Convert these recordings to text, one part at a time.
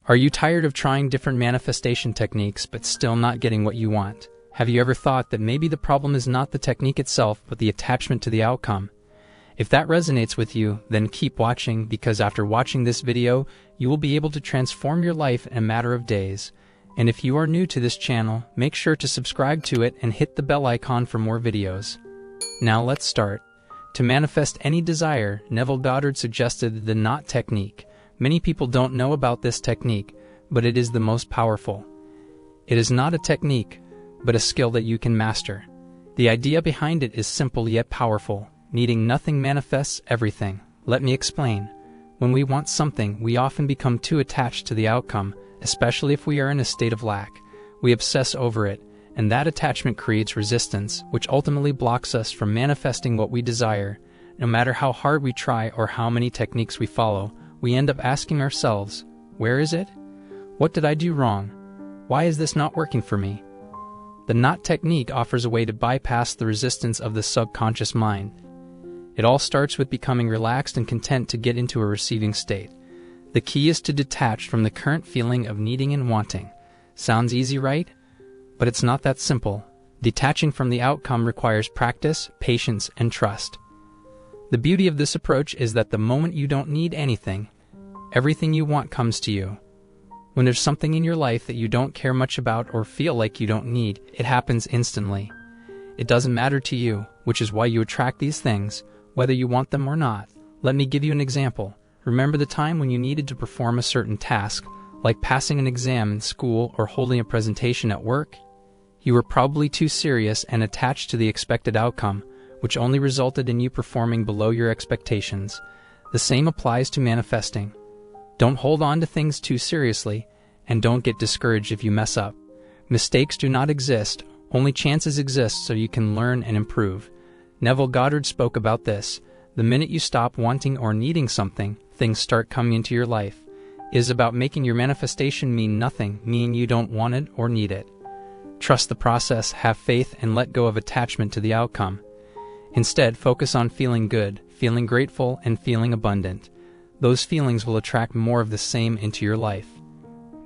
Are you tired of trying different manifestation techniques but still not getting what you want? Have you ever thought that maybe the problem is not the technique itself but the attachment to the outcome? If that resonates with you, then keep watching, because after watching this video, you will be able to transform your life in a matter of days. And if you are new to this channel, make sure to subscribe to it and hit the bell icon for more videos. Now let's start. To manifest any desire, Neville Goddard suggested the knot technique. Many people don't know about this technique, but it is the most powerful. It is not a technique, but a skill that you can master. The idea behind it is simple yet powerful. Needing nothing manifests everything. Let me explain. When we want something, we often become too attached to the outcome, especially if we are in a state of lack. We obsess over it, and that attachment creates resistance, which ultimately blocks us from manifesting what we desire. No matter how hard we try or how many techniques we follow, we end up asking ourselves, where is it? What did I do wrong? Why is this not working for me? The knot technique offers a way to bypass the resistance of the subconscious mind. It all starts with becoming relaxed and content to get into a receiving state. The key is to detach from the current feeling of needing and wanting. Sounds easy, right? But it's not that simple. Detaching from the outcome requires practice, patience, and trust. The beauty of this approach is that the moment you don't need anything, everything you want comes to you. When there's something in your life that you don't care much about or feel like you don't need, it happens instantly. It doesn't matter to you, which is why you attract these things, whether you want them or not. Let me give you an example. Remember the time when you needed to perform a certain task, like passing an exam in school or holding a presentation at work? You were probably too serious and attached to the expected outcome, which only resulted in you performing below your expectations. The same applies to manifesting. Don't hold on to things too seriously, and don't get discouraged if you mess up. Mistakes do not exist, only chances exist so you can learn and improve. Neville Goddard spoke about this. The minute you stop wanting or needing something, things start coming into your life. It is about making your manifestation mean nothing, meaning you don't want it or need it. Trust the process, have faith, and let go of attachment to the outcome. Instead, focus on feeling good, feeling grateful, and feeling abundant. Those feelings will attract more of the same into your life.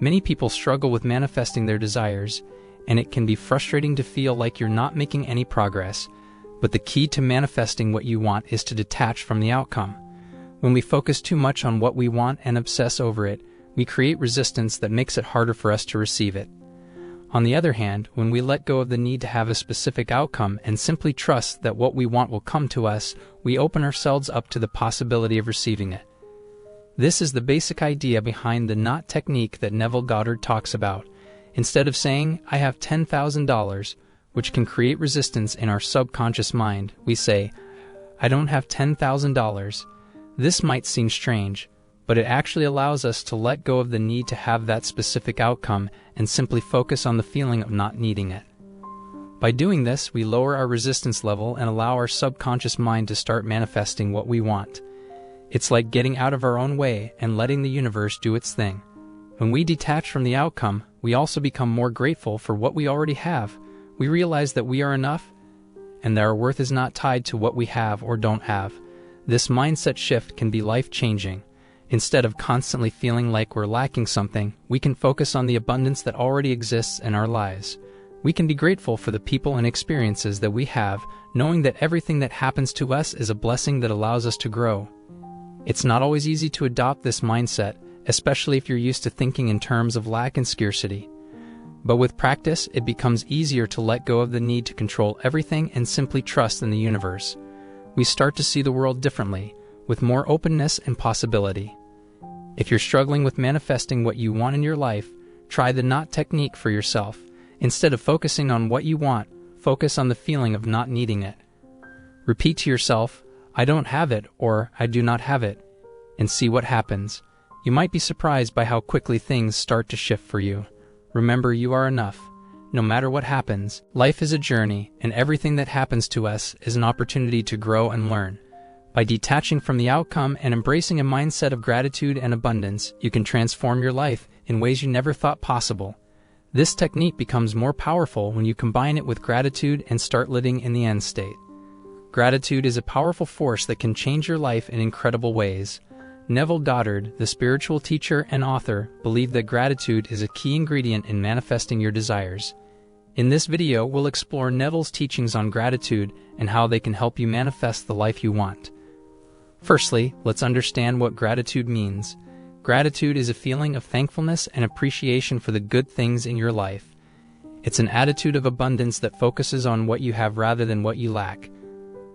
Many people struggle with manifesting their desires, and it can be frustrating to feel like you're not making any progress. But the key to manifesting what you want is to detach from the outcome. When we focus too much on what we want and obsess over it, we create resistance that makes it harder for us to receive it. On the other hand, when we let go of the need to have a specific outcome and simply trust that what we want will come to us, we open ourselves up to the possibility of receiving it. This is the basic idea behind the knot technique that Neville Goddard talks about. Instead of saying, I have $10,000, which can create resistance in our subconscious mind, we say, I don't have $10,000. This might seem strange, but it actually allows us to let go of the need to have that specific outcome and simply focus on the feeling of not needing it. By doing this, we lower our resistance level and allow our subconscious mind to start manifesting what we want. It's like getting out of our own way and letting the universe do its thing. When we detach from the outcome, we also become more grateful for what we already have. We realize that we are enough and that our worth is not tied to what we have or don't have. This mindset shift can be life-changing. Instead of constantly feeling like we're lacking something, we can focus on the abundance that already exists in our lives. We can be grateful for the people and experiences that we have, knowing that everything that happens to us is a blessing that allows us to grow. It's not always easy to adopt this mindset, especially if you're used to thinking in terms of lack and scarcity. But with practice, it becomes easier to let go of the need to control everything and simply trust in the universe. We start to see the world differently, with more openness and possibility. If you're struggling with manifesting what you want in your life, try the knot technique for yourself. Instead of focusing on what you want, focus on the feeling of not needing it. Repeat to yourself, I don't have it, or I do not have it, and see what happens. You might be surprised by how quickly things start to shift for you. Remember, you are enough. No matter what happens, life is a journey, and everything that happens to us is an opportunity to grow and learn. By detaching from the outcome and embracing a mindset of gratitude and abundance, you can transform your life in ways you never thought possible. This technique becomes more powerful when you combine it with gratitude and start living in the end state. Gratitude is a powerful force that can change your life in incredible ways. Neville Goddard, the spiritual teacher and author, believed that gratitude is a key ingredient in manifesting your desires. In this video, we'll explore Neville's teachings on gratitude and how they can help you manifest the life you want. Firstly, let's understand what gratitude means. Gratitude is a feeling of thankfulness and appreciation for the good things in your life. It's an attitude of abundance that focuses on what you have rather than what you lack.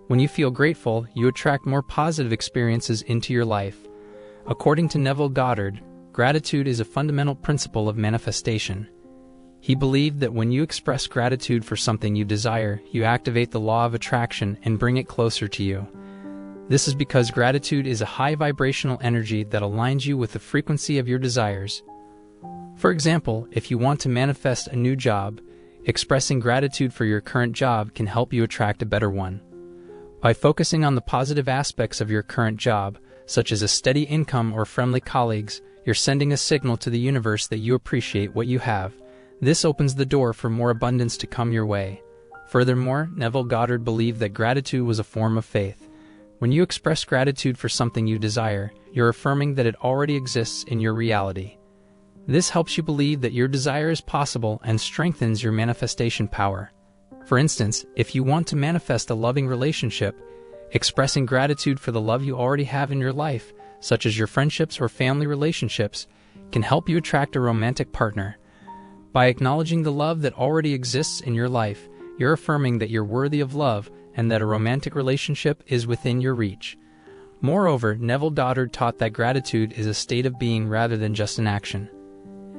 When you feel grateful, you attract more positive experiences into your life. According to Neville Goddard, gratitude is a fundamental principle of manifestation. He believed that when you express gratitude for something you desire, you activate the law of attraction and bring it closer to you. This is because gratitude is a high vibrational energy that aligns you with the frequency of your desires. For example, if you want to manifest a new job, expressing gratitude for your current job can help you attract a better one. By focusing on the positive aspects of your current job, such as a steady income or friendly colleagues, you're sending a signal to the universe that you appreciate what you have. This opens the door for more abundance to come your way. Furthermore, Neville Goddard believed that gratitude was a form of faith. When you express gratitude for something you desire, you're affirming that it already exists in your reality. This helps you believe that your desire is possible and strengthens your manifestation power. For instance, if you want to manifest a loving relationship, expressing gratitude for the love you already have in your life, such as your friendships or family relationships, can help you attract a romantic partner. By acknowledging the love that already exists in your life, you're affirming that you're worthy of love and that a romantic relationship is within your reach. Moreover, Neville Goddard taught that gratitude is a state of being rather than just an action.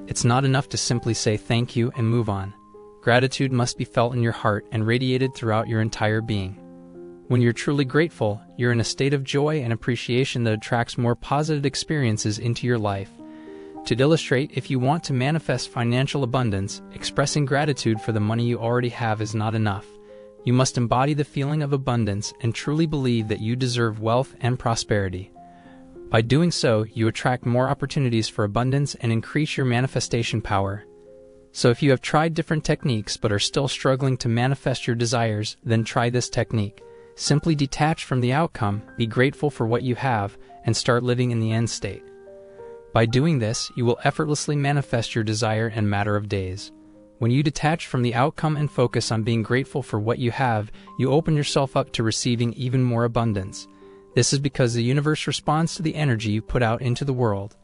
It's not enough to simply say thank you and move on. Gratitude must be felt in your heart and radiated throughout your entire being. When you're truly grateful, you're in a state of joy and appreciation that attracts more positive experiences into your life. To illustrate, if you want to manifest financial abundance, expressing gratitude for the money you already have is not enough. You must embody the feeling of abundance and truly believe that you deserve wealth and prosperity. By doing so, you attract more opportunities for abundance and increase your manifestation power. So if you have tried different techniques but are still struggling to manifest your desires, then try this technique. Simply detach from the outcome, be grateful for what you have, and start living in the end state. By doing this, you will effortlessly manifest your desire in a matter of days. When you detach from the outcome and focus on being grateful for what you have, you open yourself up to receiving even more abundance. This is because the universe responds to the energy you put out into the world.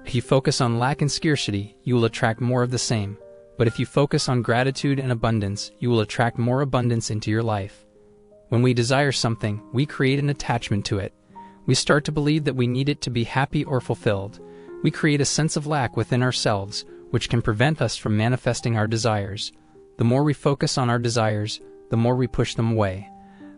If you focus on lack and scarcity, you will attract more of the same. But if you focus on gratitude and abundance, you will attract more abundance into your life. When we desire something, we create an attachment to it. We start to believe that we need it to be happy or fulfilled. We create a sense of lack within ourselves, which can prevent us from manifesting our desires. The more we focus on our desires, the more we push them away.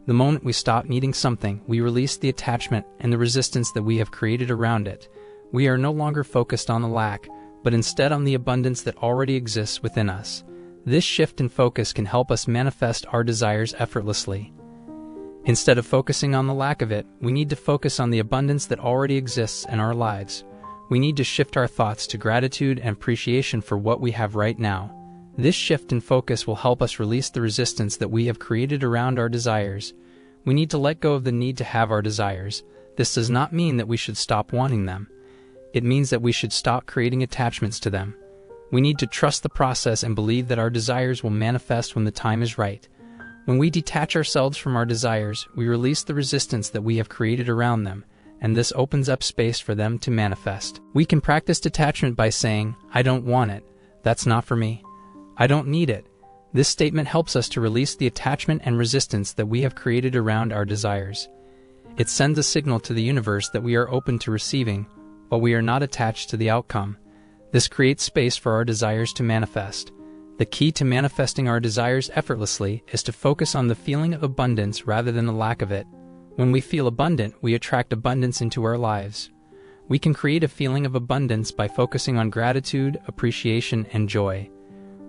The moment we stop needing something, we release the attachment and the resistance that we have created around it. We are no longer focused on the lack, but instead on the abundance that already exists within us. This shift in focus can help us manifest our desires effortlessly. Instead of focusing on the lack of it, we need to focus on the abundance that already exists in our lives. We need to shift our thoughts to gratitude and appreciation for what we have right now. This shift in focus will help us release the resistance that we have created around our desires. We need to let go of the need to have our desires. This does not mean that we should stop wanting them. It means that we should stop creating attachments to them. We need to trust the process and believe that our desires will manifest when the time is right. When we detach ourselves from our desires, we release the resistance that we have created around them, and this opens up space for them to manifest. We can practice detachment by saying, "I don't want it. That's not for me. I don't need it." This statement helps us to release the attachment and resistance that we have created around our desires. It sends a signal to the universe that we are open to receiving, but we are not attached to the outcome. This creates space for our desires to manifest. The key to manifesting our desires effortlessly is to focus on the feeling of abundance rather than the lack of it. When we feel abundant, we attract abundance into our lives. We can create a feeling of abundance by focusing on gratitude, appreciation, and joy.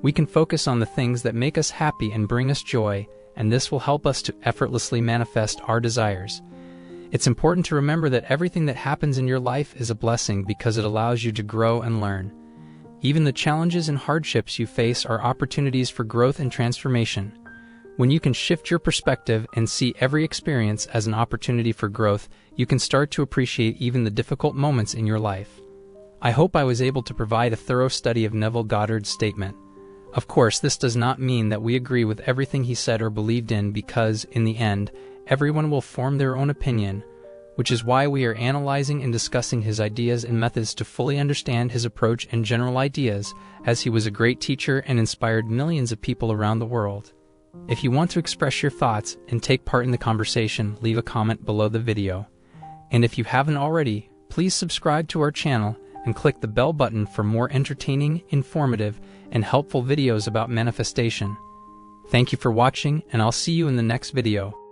We can focus on the things that make us happy and bring us joy, and this will help us to effortlessly manifest our desires. It's important to remember that everything that happens in your life is a blessing because it allows you to grow and learn. Even the challenges and hardships you face are opportunities for growth and transformation. When you can shift your perspective and see every experience as an opportunity for growth, you can start to appreciate even the difficult moments in your life. I hope I was able to provide a thorough study of Neville Goddard's statement. Of course, this does not mean that we agree with everything he said or believed in, because, in the end, everyone will form their own opinion, which is why we are analyzing and discussing his ideas and methods to fully understand his approach and general ideas, as he was a great teacher and inspired millions of people around the world. If you want to express your thoughts and take part in the conversation, leave a comment below the video. And if you haven't already, please subscribe to our channel and click the bell button for more entertaining, informative, and helpful videos about manifestation. Thank you for watching, and I'll see you in the next video.